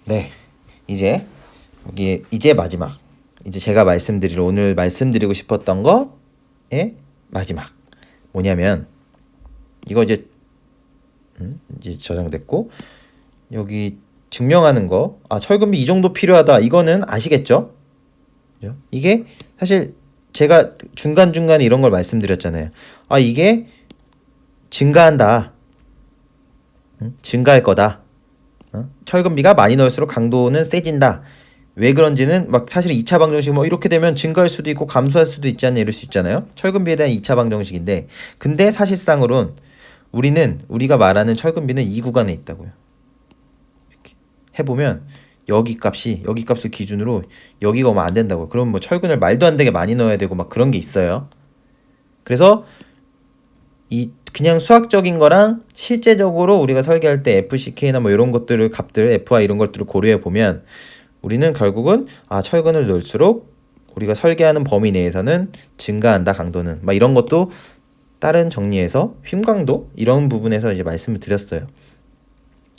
네, 이제 여기 이제 마지막. 이제 제가 오늘 말씀드리고 싶었던 거의 마지막. 뭐냐면 이거 이제 저장됐고 여기 증명하는 거. 철근비 이 정도 필요하다. 이거는 아시겠죠? 그죠? 이게 사실 제가 중간중간에 이런 걸 말씀드렸잖아요. 이게 증가한다. 증가할 거다. 철근비가 많이 넣을수록 강도는 세진다. 왜 그런지는 막 사실 2차 방정식 뭐 이렇게 되면 증가할 수도 있고 감소할 수도 있지 않냐 이럴 수 있잖아요. 철근비에 대한 2차 방정식인데 근데 사실상으론 우리가 말하는 철근비는 이 구간에 있다고요. 이렇게 해보면 여기 값을 기준으로 여기가 오면 안 된다고요. 그럼 뭐 철근을 말도 안 되게 많이 넣어야 되고 막 그런 게 있어요. 그래서 이 그냥 수학적인 거랑 실제적으로 우리가 설계할 때 FCK나 뭐 이런 것들을 값들 FI 이런 것들을 고려해 보면 우리는 결국은 철근을 넣을수록 우리가 설계하는 범위 내에서는 증가한다 강도는 막 이런 것도 다른 정리에서 휨강도 이런 부분에서 이제 말씀을 드렸어요.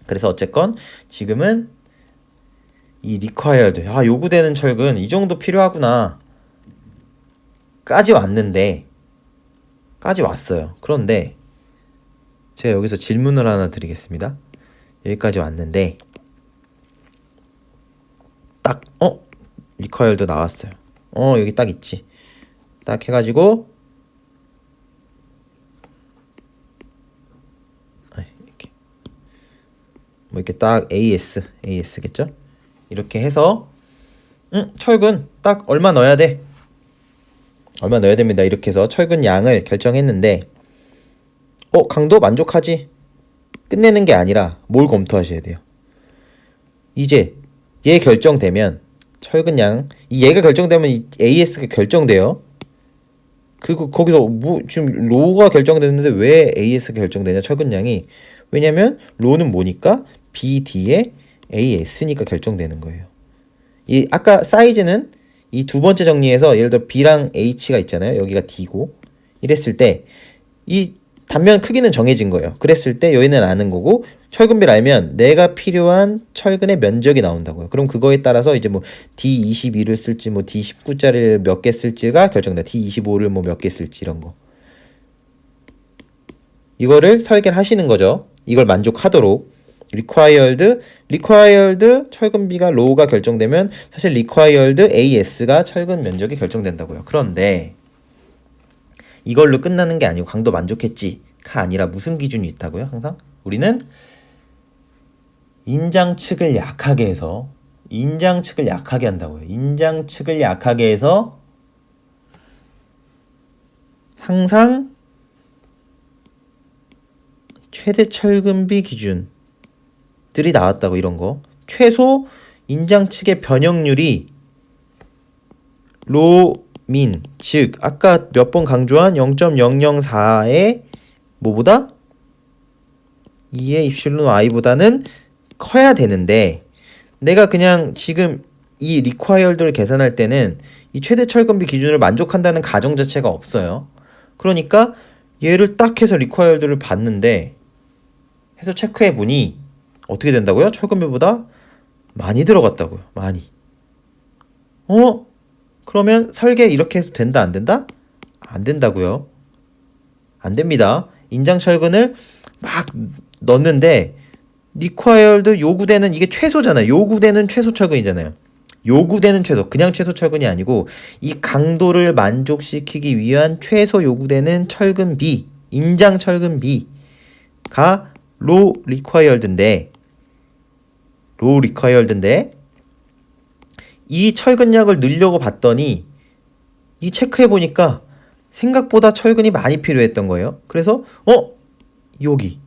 그래서 어쨌건 지금은 이 required 요구되는 철근 이 정도 필요하구나 까지 왔어요. 그런데 제가 여기서 질문을 하나 드리겠습니다. 여기까지 왔는데 딱 required 나왔어요. 여기 딱 있지. 딱 해가지고 이렇게 딱 AS겠죠? 이렇게 해서 철근 딱 얼마 넣어야 돼? 얼마 넣어야 됩니다. 이렇게 해서 철근 양을 결정했는데 강도 만족하지? 끝내는 게 아니라 뭘 검토하셔야 돼요. 이제 얘 결정되면 철근 양 얘가 결정되면 이 AS가 결정돼요. 거기서 지금 로가 결정됐는데 왜 AS가 결정되냐 철근 양이 왜냐면 로는 뭐니까 BD에 AS니까 결정되는 거예요. 이 아까 사이즈는 이 두 번째 정리에서 예를 들어 B랑 H가 있잖아요. 여기가 D고 이랬을 때 이 단면 크기는 정해진 거예요. 그랬을 때 여기는 아는 거고 철근비를 알면 내가 필요한 철근의 면적이 나온다고요. 그럼 그거에 따라서 이제 뭐 D22를 쓸지 뭐 D19짜리를 몇 개 쓸지가 결정돼. D25를 뭐 몇 개 쓸지 이런 거. 이거를 설계를 하시는 거죠. 이걸 만족하도록. required 철근비가 low가 결정되면 사실 required AS가 철근 면적이 결정된다고요. 그런데 이걸로 끝나는 게 아니고 강도 만족했지가 아니라 무슨 기준이 있다고요? 항상 우리는 인장 측을 약하게 해서 인장 측을 약하게 한다고요. 인장 측을 약하게 해서 항상 최대 철근비 기준들이 나왔다고 이런 거. 최소 인장 측의 변형률이 로민 즉 아까 몇 번 강조한 0.004의 뭐보다 2의 입실론 y보다는 커야 되는데 내가 그냥 지금 이 required를 계산할 때는 이 최대 철근비 기준을 만족한다는 가정 자체가 없어요. 그러니까 얘를 딱 해서 required를 봤는데 해서 체크해 보니 어떻게 된다고요? 철근비보다 많이 들어갔다고요. 많이. 그러면 설계 이렇게 해서 된다 안 된다? 안 된다고요. 안 됩니다. 인장 철근을 막 넣는데 required 요구되는 이게 최소잖아요. 요구되는 최소 철근이잖아요. 요구되는 최소 그냥 최소 철근이 아니고 이 강도를 만족시키기 위한 최소 요구되는 철근비 인장 철근비가 low required인데 이 철근량을 넣으려고 봤더니 이 체크해 보니까 생각보다 철근이 많이 필요했던 거예요. 그래서 여기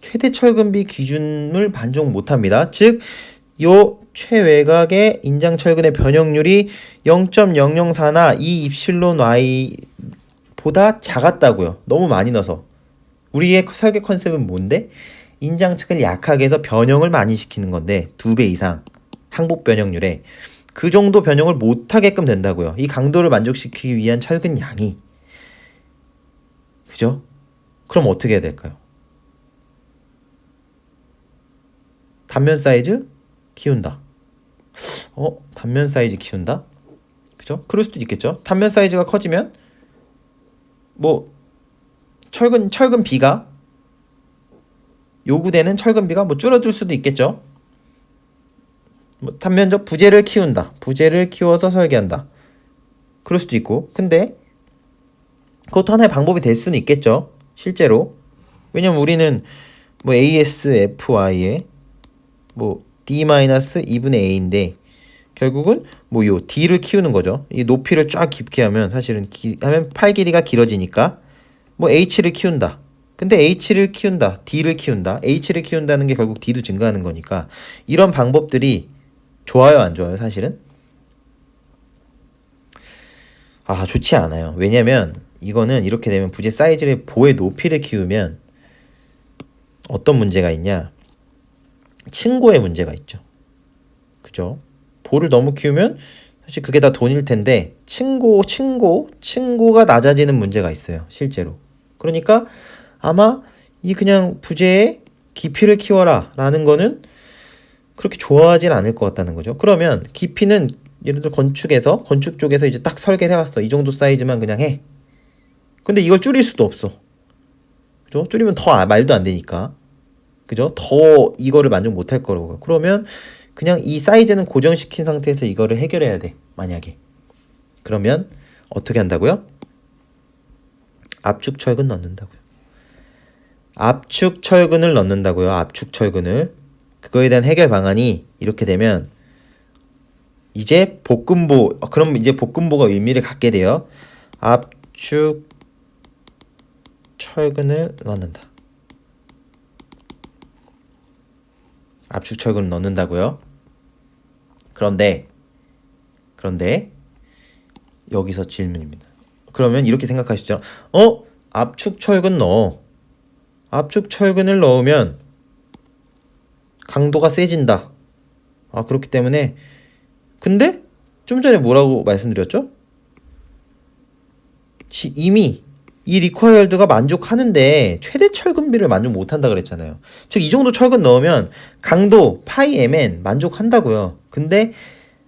최대 철근비 기준을 반영 못합니다. 즉 요 최외곽의 인장 철근의 변형률이 0.004나 이 입실론 y보다 작았다고요. 너무 많이 넣어서. 우리의 설계 컨셉은 뭔데? 인장 측을 약하게 해서 변형을 많이 시키는 건데 2배 이상 항복 변형률에 그 정도 변형을 못하게끔 된다고요. 이 강도를 만족시키기 위한 철근 양이. 그죠? 그럼 어떻게 해야 될까요? 단면 사이즈 키운다. 단면 사이즈 키운다? 그죠? 그럴 수도 있겠죠. 단면 사이즈가 커지면 뭐 철근 비가 요구되는 철근 비가 뭐 줄어들 수도 있겠죠. 뭐 단면적 부재를 키운다. 부재를 키워서 설계한다. 그럴 수도 있고. 근데 그것도 하나의 방법이 될 수는 있겠죠. 실제로. 왜냐면 우리는 뭐 ASFY에 뭐 D-2분의 A인데 결국은 뭐 요 D를 키우는 거죠. 이 높이를 쫙 깊게 하면 사실은 하면 팔 길이가 길어지니까 뭐 H를 키운다. 근데 H를 키운다. D를 키운다. H를 키운다는 게 결국 D도 증가하는 거니까 이런 방법들이 좋아요, 안 좋아요, 사실은? 좋지 않아요. 왜냐면 이거는 이렇게 되면 부재 사이즈의 보의 높이를 키우면 어떤 문제가 있냐? 층고의 문제가 있죠. 그죠? 보를 너무 키우면 사실 그게 다 돈일 텐데 층고가 낮아지는 문제가 있어요. 실제로. 그러니까 아마 이 그냥 부재의 깊이를 키워라 라는 거는 그렇게 좋아하진 않을 것 같다는 거죠. 그러면 깊이는 예를 들어 건축 쪽에서 이제 딱 설계를 해왔어. 이 정도 사이즈만 그냥 해. 근데 이걸 줄일 수도 없어. 그죠? 줄이면 더 말도 안 되니까. 그죠? 더 이거를 만족 못 할 거라고. 그러면 그냥 이 사이즈는 고정시킨 상태에서 이거를 해결해야 돼. 만약에. 그러면 어떻게 한다고요? 압축 철근 넣는다고요. 압축 철근을 넣는다고요. 압축 철근을. 그거에 대한 해결 방안이 이렇게 되면 이제 그럼 이제 볶음보가 의미를 갖게 돼요. 압축 철근을 넣는다. 압축 철근을 넣는다고요. 그런데 여기서 질문입니다. 그러면 이렇게 생각하시죠. 압축 철근 넣어. 압축 철근을 넣으면 강도가 세진다. 그렇기 때문에 근데 좀 전에 뭐라고 말씀드렸죠? 이미 이 required가 만족하는데 최대 철근비를 만족 못한다 그랬잖아요. 즉 이 정도 철근 넣으면 강도 파이 mn 만족한다고요. 근데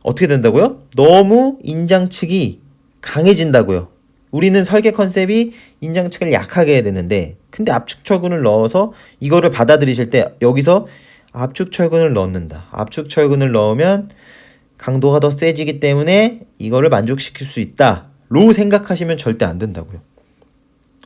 어떻게 된다고요? 너무 인장 측이 강해진다고요. 우리는 설계 컨셉이 인장 측을 약하게 해야 되는데 근데 압축 철근을 넣어서 이거를 받아들이실 때 여기서 압축 철근을 넣는다. 압축 철근을 넣으면 강도가 더 세지기 때문에 이거를 만족시킬 수 있다. 로 생각하시면 절대 안 된다고요.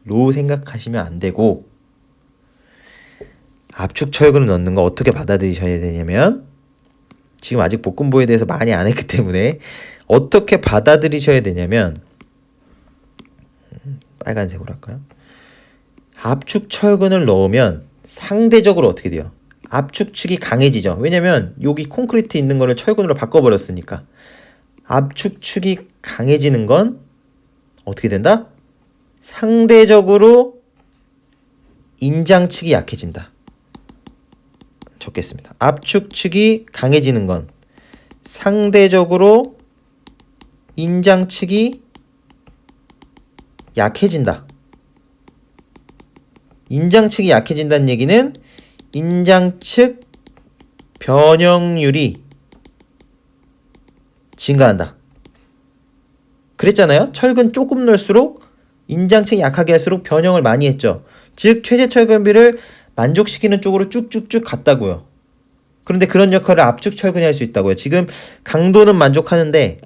로 생각하시면 안 되고 압축 철근을 넣는 거 어떻게 받아들이셔야 되냐면 지금 아직 볶음보에 대해서 많이 안 했기 때문에 어떻게 받아들이셔야 되냐면 빨간색으로 할까요? 압축 철근을 넣으면 상대적으로 어떻게 돼요? 압축축이 강해지죠. 왜냐면 여기 콘크리트 있는 거를 철근으로 바꿔버렸으니까 압축축이 강해지는 건 어떻게 된다? 상대적으로 인장측이 약해진다. 적겠습니다. 압축축이 강해지는 건 상대적으로 인장측이 약해진다. 인장측이 약해진다는 얘기는 인장측 변형률이 증가한다. 그랬잖아요. 철근 조금 넣을수록 인장층이 약하게 할수록 변형을 많이 했죠. 즉 최대 철근비를 만족시키는 쪽으로 쭉쭉쭉 갔다고요. 그런데 그런 역할을 압축 철근이 할 수 있다고요. 지금 강도는 만족하는데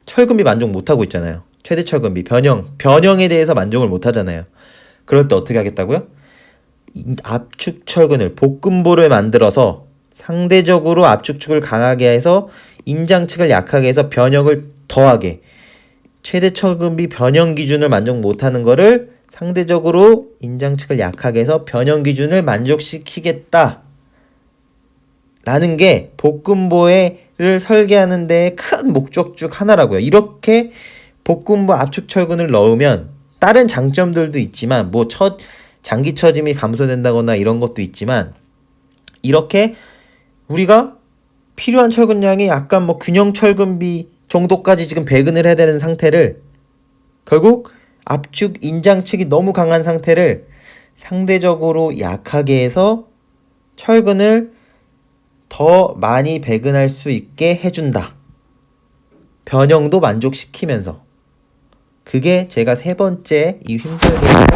철근비 만족 못하고 있잖아요. 최대 철근비 변형에 대해서 만족을 못하잖아요. 그럴 때 어떻게 하겠다고요? 압축 철근을 볶음보를 만들어서 상대적으로 압축축을 강하게 해서 인장측을 약하게 해서 변형을 더하게 최대 철근비 변형 기준을 만족 못하는 거를 상대적으로 인장측을 약하게 해서 변형 기준을 만족시키겠다 라는 게 볶음보를 설계하는 데의 큰 목적 중 하나라고요. 이렇게 볶음보 압축 철근을 넣으면 다른 장점들도 있지만 뭐 장기 처짐이 감소된다거나 이런 것도 있지만 이렇게 우리가 필요한 철근량이 약간 뭐 균형 철근비 정도까지 지금 배근을 해야 되는 상태를 결국 압축 인장측이 너무 강한 상태를 상대적으로 약하게 해서 철근을 더 많이 배근할 수 있게 해준다. 변형도 만족시키면서. 그게 제가 세 번째 이 휘설개에서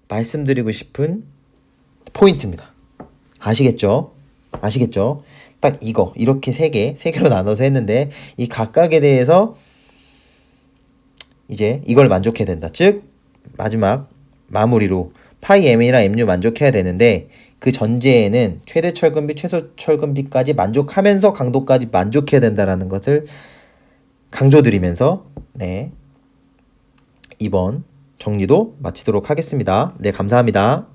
말씀드리고 싶은 포인트입니다. 아시겠죠? 아시겠죠? 딱 이거 이렇게 세 개로 나눠서 했는데 이 각각에 대해서 이제 이걸 만족해야 된다. 즉 마지막 마무리로 파이 m이랑 mu 만족해야 되는데 그 전제에는 최대 철근비, 최소 철근비까지 만족하면서 강도까지 만족해야 된다라는 것을 강조드리면서 네, 이번 정리도 마치도록 하겠습니다. 네, 감사합니다.